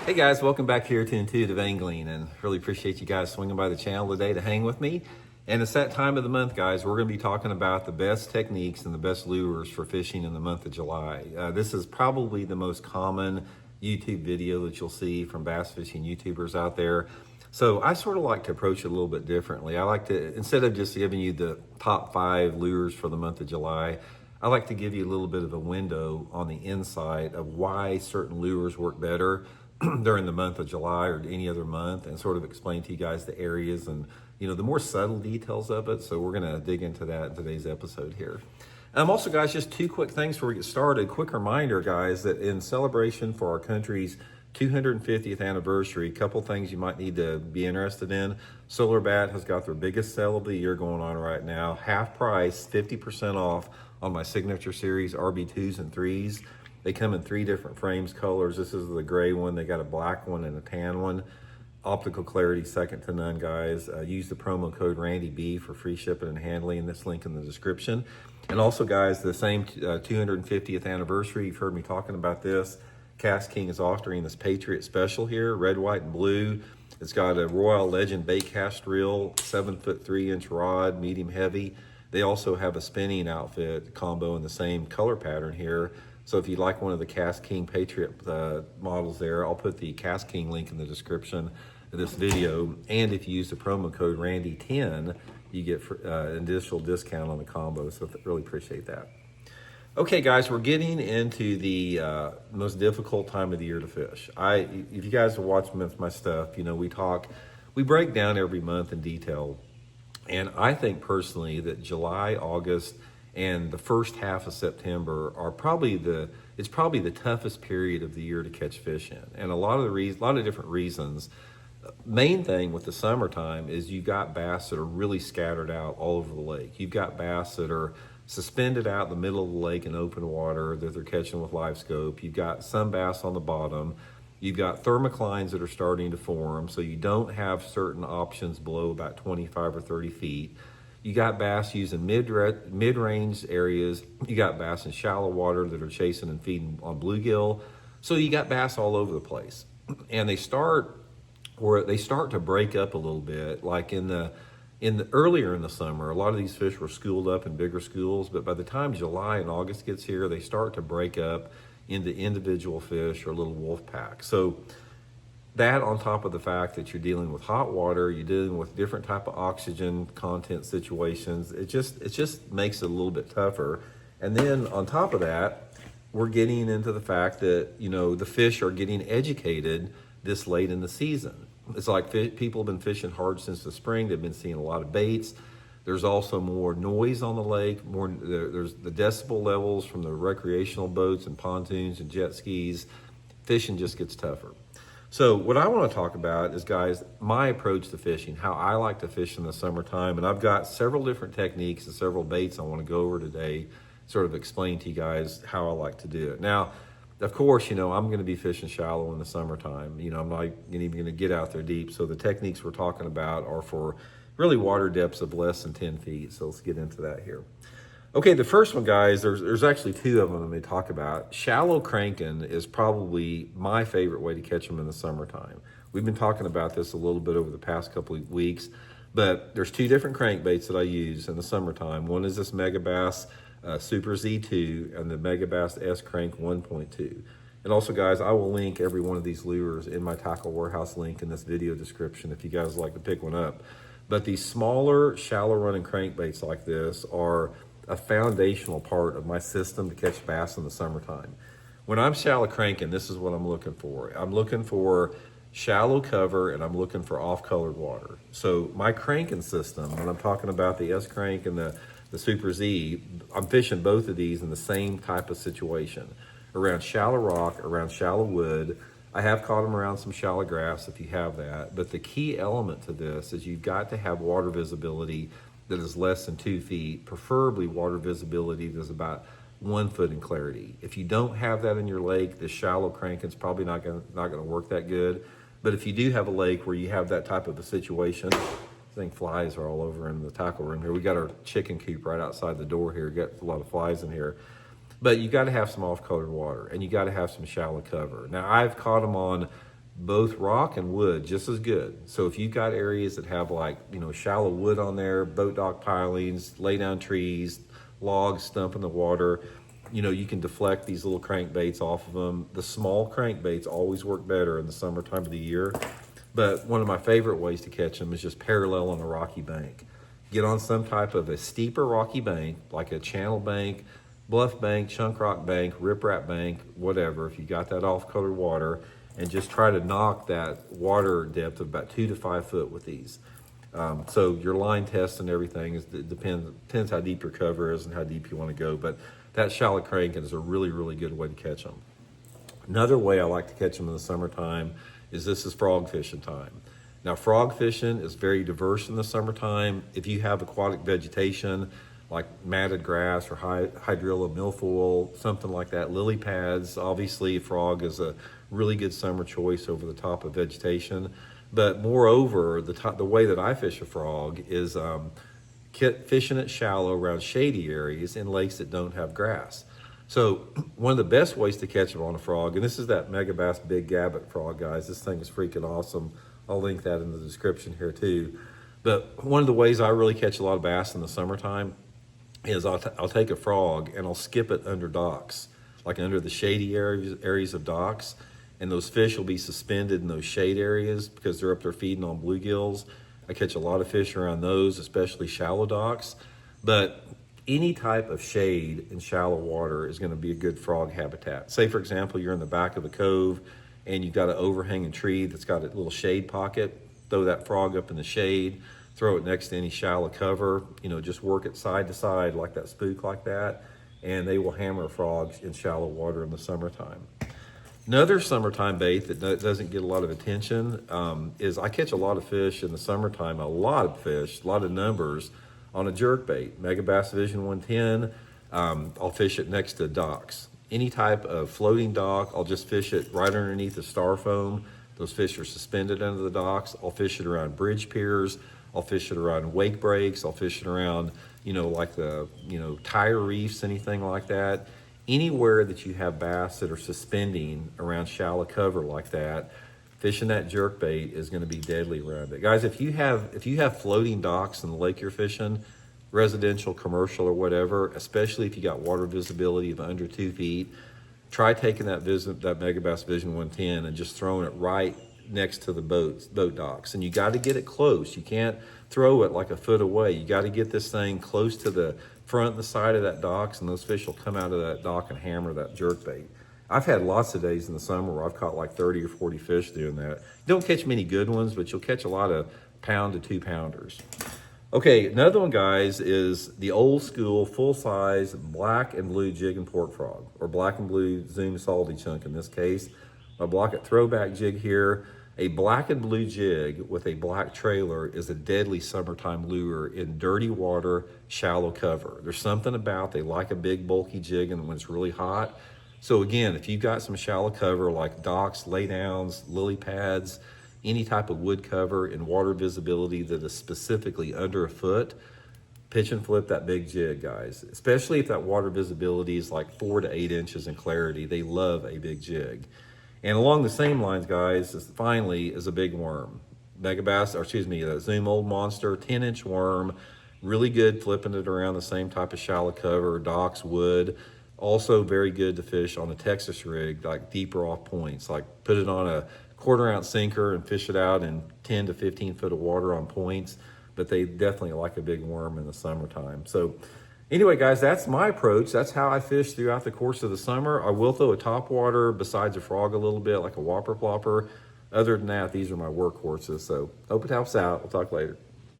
Hey guys, welcome back here to Intuitive Angling, and really appreciate you guys swinging by the channel today to hang with me. And it's that time of the month, guys. We're going to be talking about the best techniques and the best lures for fishing in the month of July. This is probably the most common YouTube video that you'll see from bass fishing YouTubers out there. So I sort of like to approach it a little bit differently. I like to, instead of just giving you the top 5 lures for the month of July, I like to give you a little bit of a window on the insight of why certain lures work better during the month of July or any other month, and sort of explain to you guys the areas and the more subtle details of it. So we're going to dig into that in today's episode here. Also, guys, just 2 quick things before we get started. Quick reminder, guys, that in celebration for our country's 250th anniversary, a couple things you might need to be interested in. Solar Bat has got their biggest sale of the year going on right now. Half price, 50% off on my signature series RB2s and 3s. They come in 3 different frames, colors. This is the gray one. They got a black one and a tan one. Optical clarity, second to none, guys. Use the promo code RandyB for free shipping and handling. This link in the description. And also, guys, the same 250th anniversary. You've heard me talking about this. Cast King is offering this Patriot special here, red, white, and blue. It's got a Royal Legend bait cast reel, 7-foot 3-inch rod, medium heavy. They also have a spinning outfit combo in the same color pattern here. So if you like one of the Cast King Patriot models there, I'll put the Cast King link in the description of this video. And if you use the promo code RANDY10, you get an additional discount on the combo. So I really appreciate that. Okay, guys, we're getting into the most difficult time of the year to fish. If you guys have watched my stuff, we break down every month in detail. And I think personally that July, August, and the first half of September are probably the toughest period of the year to catch fish in. And a lot of different reasons. Main thing with the summertime is you've got bass that are really scattered out all over the lake. You've got bass that are suspended out in the middle of the lake in open water that they're catching with live scope. You've got some bass on the bottom. You've got thermoclines that are starting to form, so you don't have certain options below about 25 or 30 feet. You got bass using mid-range areas. You got bass in shallow water that are chasing and feeding on bluegill. So you got bass all over the place. And they start to break up a little bit. Like earlier in the summer, a lot of these fish were schooled up in bigger schools, but by the time July and August gets here, they start to break up into individual fish or little wolf packs. So that, on top of the fact that you're dealing with hot water, you're dealing with different type of oxygen content situations, it just makes it a little bit tougher. And then on top of that, we're getting into the fact that the fish are getting educated this late in the season. It's like people have been fishing hard since the spring. They've been seeing a lot of baits. There's also more noise on the lake. There's the decibel levels from the recreational boats and pontoons and jet skis. Fishing just gets tougher. So what I want to talk about is, guys, my approach to fishing, how I like to fish in the summertime. And I've got several different techniques and several baits I want to go over today, sort of explain to you guys how I like to do it. Now, of course, I'm going to be fishing shallow in the summertime. I'm not even going to get out there deep. So the techniques we're talking about are for really water depths of less than 10 feet. So let's get into that here. Okay, the first one, guys, there's actually 2 of them that we talk about. Shallow cranking is probably my favorite way to catch them in the summertime. We've been talking about this a little bit over the past couple of weeks, but there's 2 different crankbaits that I use in the summertime. One is this Megabass Super Z2 and the Megabass S Crank 1.2. And also, guys, I will link every one of these lures in my Tackle Warehouse link in this video description if you guys would like to pick one up. But these smaller, shallow running crankbaits like this are a foundational part of my system to catch bass in the summertime. When I'm shallow cranking, this is what I'm looking for. I'm looking for shallow cover, and I'm looking for off-colored water. So my cranking system, when I'm talking about the S Crank and the Super Z, I'm fishing both of these in the same type of situation. Around shallow rock, around shallow wood. I have caught them around some shallow grass if you have that. But the key element to this is you've got to have water visibility that is less than 2 feet, preferably water visibility that is about 1 foot in clarity. If you don't have that in your lake, the shallow cranking is probably not gonna work that good. But if you do have a lake where you have that type of a situation, I think flies are all over in the tackle room here. We got our chicken coop right outside the door here. Got a lot of flies in here. But you got to have some off-colored water, and you got to have some shallow cover. Now, I've caught them on both rock and wood just as good. So if you've got areas that have like, you know, shallow wood on there, boat dock pilings, lay down trees, logs stumping the water, you know, you can deflect these little crankbaits off of them. The small crankbaits always work better in the summertime of the year. But one of my favorite ways to catch them is just parallel on a rocky bank. Get on some type of a steeper rocky bank, like a channel bank, bluff bank, chunk rock bank, riprap bank, whatever, if you got that off-colored water, and just try to knock that water depth of about 2 to 5 foot with these. So your line test and everything depends how deep your cover is and how deep you want to go. But that shallow cranking is a really, really good way to catch them. Another way I like to catch them in the summertime is this is frog fishing time. Now, frog fishing is very diverse in the summertime. If you have aquatic vegetation like matted grass or hydrilla milfoil, something like that, lily pads, obviously frog is a really good summer choice over the top of vegetation. But moreover, the way that I fish a frog is fishing it shallow around shady areas in lakes that don't have grass. So one of the best ways to catch them on a frog, and this is that Megabass Big Gabbit frog, guys. This thing is freaking awesome. I'll link that in the description here too. But one of the ways I really catch a lot of bass in the summertime is I'll take a frog and I'll skip it under docks, like under the shady areas of docks. And those fish will be suspended in those shade areas because they're up there feeding on bluegills. I catch a lot of fish around those, especially shallow docks. But any type of shade in shallow water is going to be a good frog habitat. Say, for example, you're in the back of a cove and you've got an overhanging tree that's got a little shade pocket. Throw that frog up in the shade, throw it next to any shallow cover, you know, just work it side to side like that spook like that, and they will hammer frogs in shallow water in the summertime. Another summertime bait that doesn't get a lot of attention is I catch a lot of fish in the summertime, a lot of numbers on a jerkbait. Megabass Vision 110, I'll fish it next to docks. Any type of floating dock, I'll just fish it right underneath the styrofoam. Those fish are suspended under the docks. I'll fish it around bridge piers. I'll fish it around wake breaks. I'll fish it around, you know, like the, you know, tire reefs, anything like that. Anywhere that you have bass that are suspending around shallow cover like that, fishing that jerkbait is going to be deadly around it. Guys, if you have floating docks in the lake you're fishing, residential, commercial, or whatever, especially if you got water visibility of under 2 feet, try taking that Megabass Vision 110 and just throwing it right next to the boat docks. And you got to get it close. You can't throw it like a foot away. You got to get this thing close to the front and the side of that docks, and those fish will come out of that dock and hammer that jerkbait. I've had lots of days in the summer where I've caught like 30 or 40 fish doing that. You don't catch many good ones, but you'll catch a lot of pound to 2 pounders. Okay, another one, guys, is the old school full-size black and blue jig and pork frog, or black and blue zoom salty chunk in this case. My Blaukat Throwback jig here. A black and blue jig with a black trailer is a deadly summertime lure in dirty water, shallow cover. There's something about they like a big bulky jig and when it's really hot. So again, if you've got some shallow cover like docks, laydowns, lily pads, any type of wood cover and water visibility that is specifically under a foot, pitch and flip that big jig, guys. Especially if that water visibility is like 4 to 8 inches in clarity. They love a big jig. And along the same lines, guys, finally is a big worm. Megabass, or excuse me, a Zoom Old Monster, 10-inch worm. Really good flipping it around the same type of shallow cover, docks, wood. Also very good to fish on a Texas rig, like deeper off points. Like put it on a 1/4 ounce sinker and fish it out in 10 to 15 foot of water on points. But they definitely like a big worm in the summertime. So anyway, guys, that's my approach. That's how I fish throughout the course of the summer. I will throw a topwater besides a frog a little bit, like a whopper plopper. Other than that, these are my workhorses. So hope it helps out. We'll talk later.